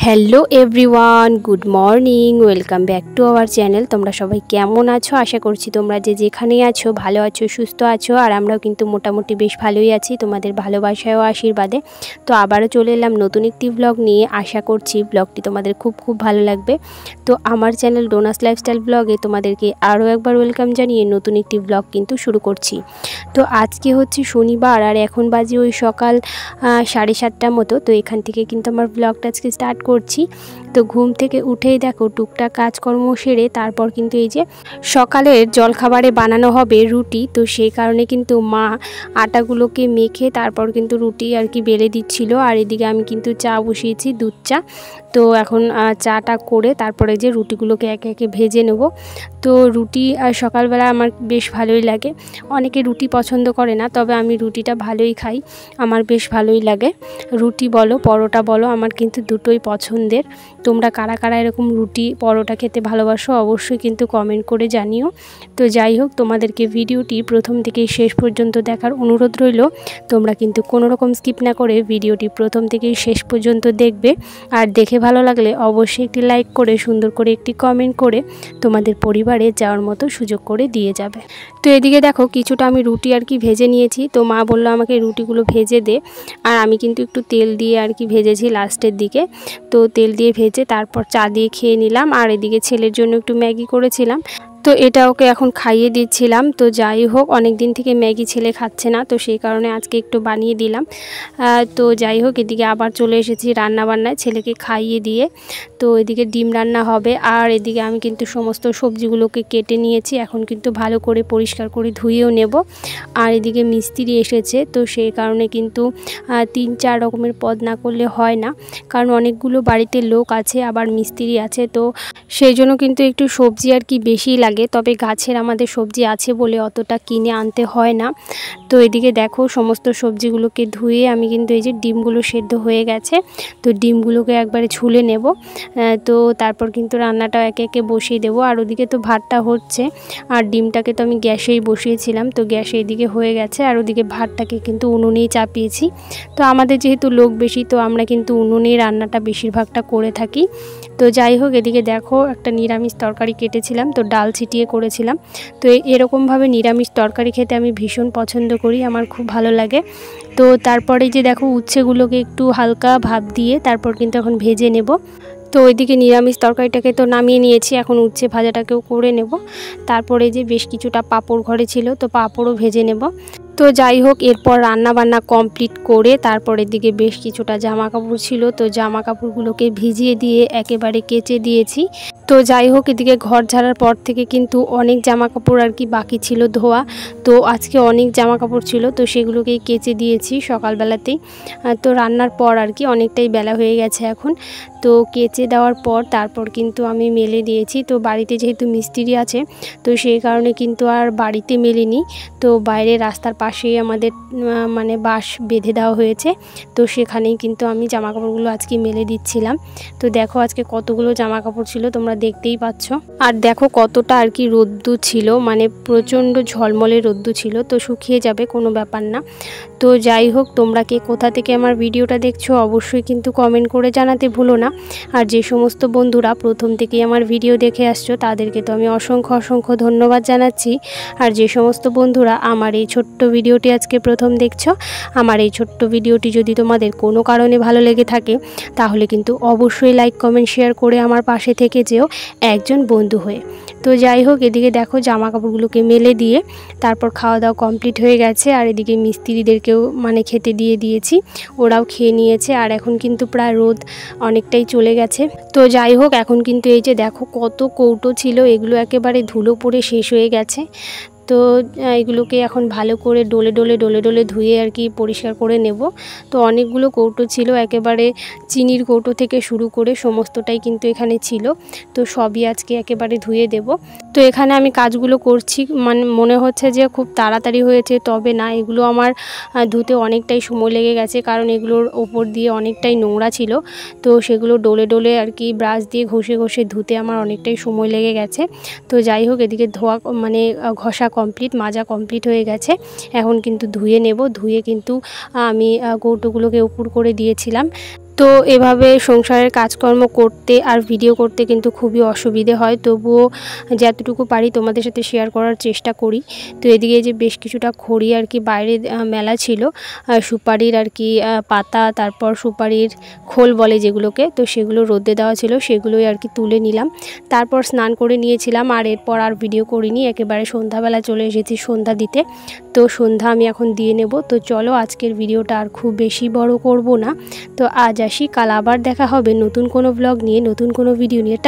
Hello everyone good morning welcome back to our channel. तोमरा सबाई केमन आछो आशा करछि तोमरा जे जेखाने आछो भालो आछो सुस्थ आछो और आमराओ किन्तु मोटामुटी बेश भालोई आछि तोमादेर भालोबासाय ओ आशीर्वादे। तो आबारो चले एलाम नतुन एकटी ब्लग निये। आशा करछि ब्लगटी तोमादेर खूब खूब भालो लागबे। तो आमार चैनल डोनास लाइफस्टाइल ब्लगे तोमादेरके आरो एकबार वेलकाम जानिये नतुन एकटी ब्लग किन्तु शुरू करछि। तो आजके होच्छे शनिबार और एखन बाजे ओई सकाल 7:30टार मतो। तो एखान थेके किन्तु आमार ब्लगटा आजके स्टार्ट করছি। তো ঘুম থেকে উঠেই দেখো টুকটাক কাজকর্ম সেরে তারপর কিন্তু এই যে সকালের জলখাবারে বানানো হবে রুটি। তো সেই কারণে কিন্তু মা আটাগুলোকে মেখে তারপর কিন্তু রুটি আর কি বেলে দিচ্ছিল। আর এদিকে আমি কিন্তু চা বসিয়েছি, দুধ চা। তো এখন চাটা করে তারপরে যে রুটিগুলোকে একে একে ভেজে নেব। তো রুটি সকালবেলা আমার বেশ ভালোই লাগে। অনেকে রুটি পছন্দ করে না, তবে আমি রুটিটা ভালোই খাই, আমার বেশ ভালোই লাগে। রুটি বলো পরোটা বলো আমার কিন্তু দুটোই পছন্দের। তোমরা কারা কারা এরকম রুটি পরোটা খেতে ভালোবাসো অবশ্যই কিন্তু কমেন্ট করে জানিও। তো যাই হোক, তোমাদেরকে ভিডিওটি প্রথম থেকে শেষ পর্যন্ত দেখার অনুরোধ রইল। তোমরা কিন্তু কোনো রকম স্কিপ না করে ভিডিওটি প্রথম থেকে শেষ পর্যন্ত দেখবে। আর দেখে ভালো লাগলে অবশ্যই একটি লাইক করে সুন্দর করে একটি কমেন্ট করে তোমাদের পরিবারে যাওয়ার মতো সুযোগ করে দিয়ে যাবে। তো এদিকে দেখো কিছুটা আমি রুটি আর কি ভেজে নিয়েছি। তো মা বললো আমাকে রুটিগুলো ভেজে দে, আর আমি কিন্তু একটু তেল দিয়ে আর কি ভেজেছি লাস্টের দিকে। তো তেল দিয়ে ভেজে তারপর চা দিয়ে খেয়ে নিলাম। আর এদিকে ছেলের জন্য একটু ম্যাগি করেছিলাম, তো এটা ওকে এখন খাইয়ে দিচ্ছিলাম। তো যাই হোক, অনেক দিন থেকে ম্যাগি ছেলে খাচ্ছে না, তো সেই কারণে আজকে একটু বানিয়ে দিলাম। তো যাই হোক, এদিকে আবার চলে এসেছি রান্না বান্নায় ছেলেকে খাইয়ে দিয়ে। তো এদিকে ডিম রান্না হবে, আর এদিকে আমি কিন্তু সমস্ত সবজিগুলোকে কেটে নিয়েছি। এখন কিন্তু ভালো করে পরিষ্কার করে ধুয়েও নেব। আর এদিকে মিস্ত্রি এসেছে, তো সেই কারণে কিন্তু 3-4 রকমের পদ না করলে হয় না, কারণ অনেকগুলো বাড়িতে লোক আছে আবার মিস্ত্রি আছে। তো সেই জন্য কিন্তু একটু সবজি আর কি বেশি লাগে, তবে গাছের আমাদের সবজি আছে বলে অতটা কিনে আনতে হয় না। তো এদিকে দেখো সমস্ত সবজিগুলোকে ধুয়ে আমি কিন্তু এই যে ডিমগুলো সেদ্ধ হয়ে গেছে, তো ডিমগুলোকে একবারে ছুলে নেব। তো তারপর কিন্তু রান্নাটা একে একে বসিয়ে দেবো। আর ওদিকে তো ভাতটা হচ্ছে, আর ডিমটাকে তো আমি গ্যাসেই বসিয়েছিলাম, তো গ্যাসে এদিকে হয়ে গেছে। আর ওদিকে ভাতটাকে কিন্তু উনুনেই চাপিয়েছি। তো আমাদের যেহেতু লোক বেশি, তো আমরা কিন্তু উনুনেই রান্নাটা বেশিরভাগটা করে থাকি। তো যাই হোক, এদিকে দেখো একটা নিরামিষ তরকারি কেটেছিলাম, তো ডাল ছিটিয়ে করেছিলাম। তো এরকমভাবে নিরামিষ তরকারি খেতে আমি ভীষণ পছন্দ করি, আমার খুব ভালো লাগে। তো তারপরে যে দেখো উচ্ছেগুলোকে একটু হালকা ভাপ দিয়ে তারপর কিন্তু এখন ভেজে নেব। তো ওইদিকে নিরামিষ তরকারিটাকে তো নামিয়ে নিয়েছি, এখন উচ্ছে ভাজাটাকেও করে নেব। তারপরে যে বেশ কিছুটা পাঁপড় ঘরে ছিল, তো পাঁপড়ও ভেজে নেব। তো যাই হোক, এরপর রান্না বান্না কমপ্লিট করে তারপরের দিকে বেশ কিছুটা জামা কাপড় ছিল, তো জামা কাপড়গুলোকে ভিজিয়ে দিয়ে একেবারে কেচে দিয়েছি। তো যাই হোক, এদিকে ঘর ঝাড়ার পর থেকে কিন্তু অনেক জামা কাপড় আর কি বাকি ছিল ধোয়া। তো আজকে অনেক জামা কাপড় ছিল, তো সেগুলোকেই কেচে দিয়েছি সকালবেলাতেই। তো রান্নার পর আর কি অনেকটাই বেলা হয়ে গেছে এখন। তো কেচে দেওয়ার পর তারপর কিন্তু আমি মেলে দিয়েছি। তো বাড়িতে যেহেতু মিস্ত্রি আছে, তো সেই কারণে কিন্তু আর বাড়িতে মেলিনি। তো বাইরে রাস্তার পাশেই আমাদের মানে বাঁশ বেঁধে দেওয়া হয়েছে, তো সেখানেই কিন্তু আমি জামা কাপড়গুলো আজকে মেলে দিচ্ছিলাম। তো দেখো আজকে কতগুলো জামা কাপড় ছিল তোমরা দেখতেই পাচ্ছ। আর দেখো কতটা আর কি রোদ্দু ছিল, মানে প্রচণ্ড ঝলমলে রোদ্দু ছিল। তো শুকিয়ে যাবে, কোনো ব্যাপার না। তো যাই হোক, তোমরা কে কোথা থেকে আমার ভিডিওটা দেখছো অবশ্যই কিন্তু কমেন্ট করে জানাতে ভুলো না। আর যে সমস্ত বন্ধুরা প্রথম থেকেই আমার ভিডিও দেখে আসছো তাদেরকে তো আমি অসংখ্য অসংখ্য ধন্যবাদ জানাচ্ছি। আর যে সমস্ত বন্ধুরা আমার এই ছোট্ট ভিডিওটি আজকে প্রথম দেখছো, আমার এই ছোট্ট ভিডিওটি যদি তোমাদের কোনো কারণে ভালো লেগে থাকে তাহলে কিন্তু অবশ্যই লাইক কমেন্ট শেয়ার করে আমার পাশে থেকে যেও একজন বন্ধু হয়ে। তো যাই হোক, এদিকে দেখো জামা কাপড়গুলোকে মেলে দিয়ে তারপর খাওয়া দাওয়া কমপ্লিট হয়ে গেছে। আর এদিকে মিস্ত্রিদেরকেও মানে খেতে দিয়ে দিয়েছি, ওরাও খেয়ে নিয়েছে। আর এখন কিন্তু প্রায় রোদ অনেকটাই চলে গেছে। তো যাই হোক, এখন কিন্তু এই যে দেখো কত কৌটো ছিল, এগুলো একেবারে ধুলো পড়ে শেষ হয়ে গেছে। তো এগুলোকে এখন ভালো করে ডলে ডলে ধুয়ে আর কি পরিষ্কার করে নেব। তো অনেকগুলো কৌটো ছিল, একেবারে চিনির কৌটো থেকে শুরু করে সমস্তটাই কিন্তু এখানে ছিল। তো সবই আজকে একেবারে ধুয়ে দেব। তো এখানে আমি কাজগুলো করছি, মানে মনে হচ্ছে যে খুব তাড়াতাড়ি হয়েছে, তবে না, এগুলো আমার ধুতে অনেকটাই সময় লেগে গেছে, কারণ এগুলোর ওপর দিয়ে অনেকটাই নোংরা ছিল। তো সেগুলো ডলে আর কি ব্রাশ দিয়ে ঘষে ধুতে আমার অনেকটাই সময় লেগে গেছে। তো যাই হোক, এদিকে ধোয়া মানে ঘষা কমপ্লিট, মাজা কমপ্লিট হয়ে গেছে। এখন কিন্তু ধুয়ে নেব। ধুয়ে কিন্তু আমি কৌটোগুলোকে উপর করে দিয়েছিলাম। তো এভাবে সংসারের কাজকর্ম করতে আর ভিডিও করতে কিন্তু খুবই অসুবিধে হয়, তবুও যতটুকু পারি তোমাদের সাথে শেয়ার করার চেষ্টা করি। তো এদিকে যে বেশ কিছুটা খড়ি আর কি বাইরে মেলা ছিল, সুপারির আর কি পাতা, তারপর সুপারির খোল বলে যেগুলোকে, তো সেগুলো রোদে দেওয়া ছিল, সেগুলোই আর কি তুলে নিলাম। তারপর স্নান করে নিয়েছিলাম, আর এরপর আর ভিডিও করিনি, একেবারে সন্ধ্যাবেলা চলে এসেছি সন্ধ্যা দিতে। তো সন্ধ্যা আমি এখন দিয়ে নেব। তো চলো, আজকের ভিডিওটা আর খুব বেশি বড় করব না। তো আজ আসি, কাল আবার দেখা হবে নতুন কোনো ব্লগ নিয়ে, নতুন কোনো ভিডিও নিয়ে।